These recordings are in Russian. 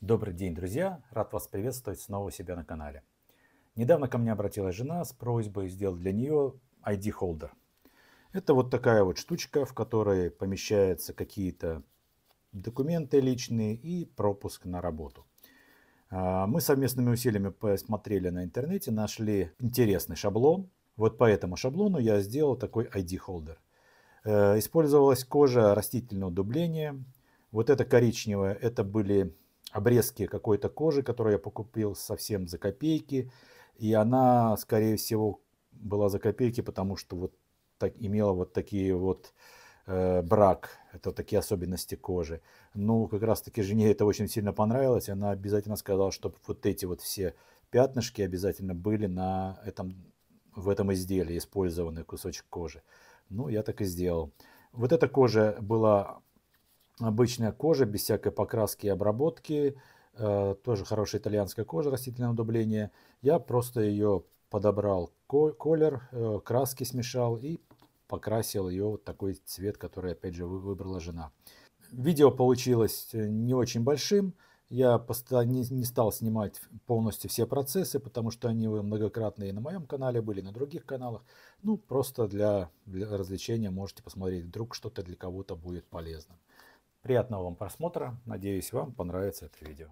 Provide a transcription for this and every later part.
Добрый день, друзья! Рад вас приветствовать снова у себя на канале. Недавно ко мне обратилась жена с просьбой сделать для нее ID-холдер. Это вот такая вот штучка, в которой помещаются какие-то документы личные и пропуск на работу. Мы совместными усилиями посмотрели на интернете, нашли интересный шаблон. Вот по этому шаблону я сделал такой ID-холдер. Использовалась кожа растительного дубления. Вот это коричневое, это были обрезки какой-то кожи, которую я покупил совсем за копейки. И она, скорее всего, была за копейки, потому что вот так, имела вот такие вот брак, это такие особенности кожи. Ну, как раз таки жене это очень сильно понравилось. Она обязательно сказала, чтобы вот эти вот все пятнышки обязательно были в этом изделии, использованный кусочек кожи. Ну, я так и сделал. Вот эта кожа была обычная кожа, без всякой покраски и обработки. Тоже хорошая итальянская кожа растительного дубления. Я просто ее подобрал колер, краски смешал и покрасил ее вот такой цвет, который опять же выбрала жена. Видео получилось не очень большим. Я не стал снимать полностью все процессы, потому что они многократные и на моем канале были, и на других каналах. Ну, просто для развлечения можете посмотреть, вдруг что-то для кого-то будет полезно. Приятного вам просмотра. Надеюсь, вам понравится это видео.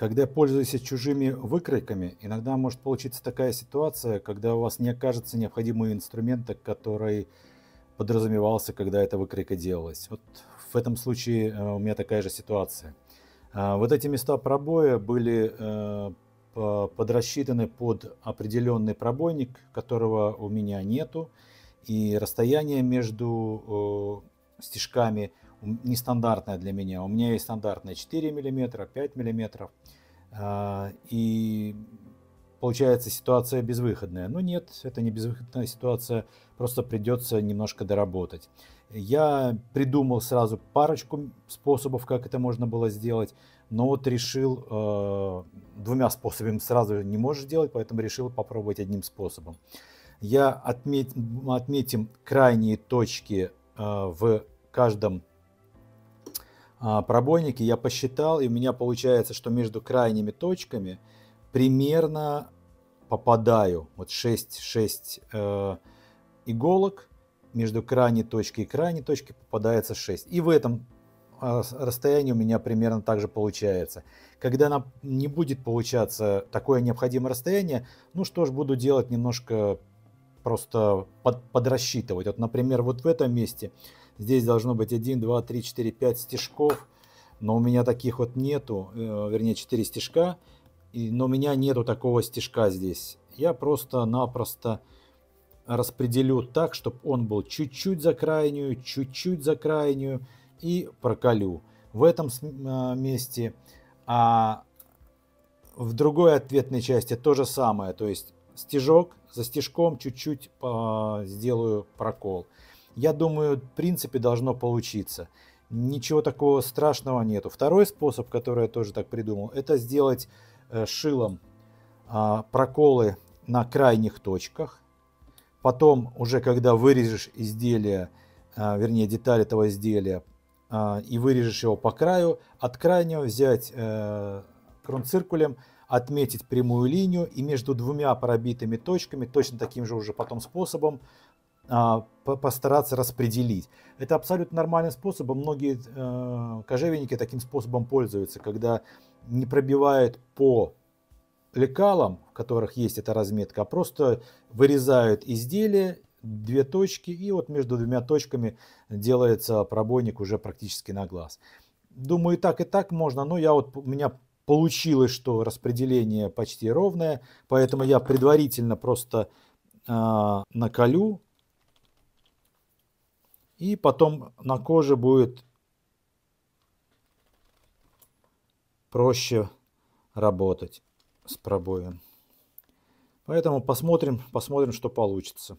Когда пользуешься чужими выкройками, иногда может получиться такая ситуация, когда у вас не окажется необходимого инструмента, который подразумевался, когда эта выкройка делалась. Вот в этом случае у меня такая же ситуация. Вот эти места пробоя были подрасчитаны под определенный пробойник, которого у меня нету, и расстояние между стежками нестандартное для меня. У меня есть стандартное 4 мм, 5 мм. И получается ситуация безвыходная. Но нет, это не безвыходная ситуация, просто придется немножко доработать. Я придумал сразу парочку способов, как это можно было сделать, но вот решил, двумя способами сразу не можешь сделать, поэтому решил попробовать одним способом. Отметим крайние точки в каждом пробойнике. Я посчитал, и у меня получается, что между крайними точками примерно попадаю. Вот 6 иголок. Между крайней точкой и крайней точкой попадается 6. И в этом расстоянии у меня примерно так же получается. Когда не будет получаться такое необходимое расстояние, ну что ж, буду делать немножко просто подрасчитывать. Вот, например, вот в этом месте здесь должно быть 1, 2, 3, 4, 5 стежков, но у меня таких вот нету, вернее 4 стежка, но у меня нету такого стежка здесь. Я просто-напросто распределю так, чтобы он был чуть-чуть за крайнюю и проколю в этом месте. А в другой ответной части то же самое, то есть стежок за стежком чуть-чуть сделаю прокол. Я думаю, в принципе должно получиться. Ничего такого страшного нету. Второй способ, который я тоже так придумал, это сделать шилом проколы на крайних точках. Потом уже когда вырежешь изделие, вернее деталь этого изделия, и вырежешь его по краю, от крайнего взять кронциркулем, отметить прямую линию и между двумя пробитыми точками точно таким же уже потом способом постараться распределить. Это абсолютно нормальный способ. Многие кожевенники таким способом пользуются, когда не пробивают по лекалам, в которых есть эта разметка, а просто вырезают изделие, две точки, и вот между двумя точками делается пробойник уже практически на глаз. Думаю, и так можно, но у меня получилось, что распределение почти ровное, поэтому я предварительно просто наколю, и потом на коже будет проще работать с пробоем. Поэтому посмотрим, что получится.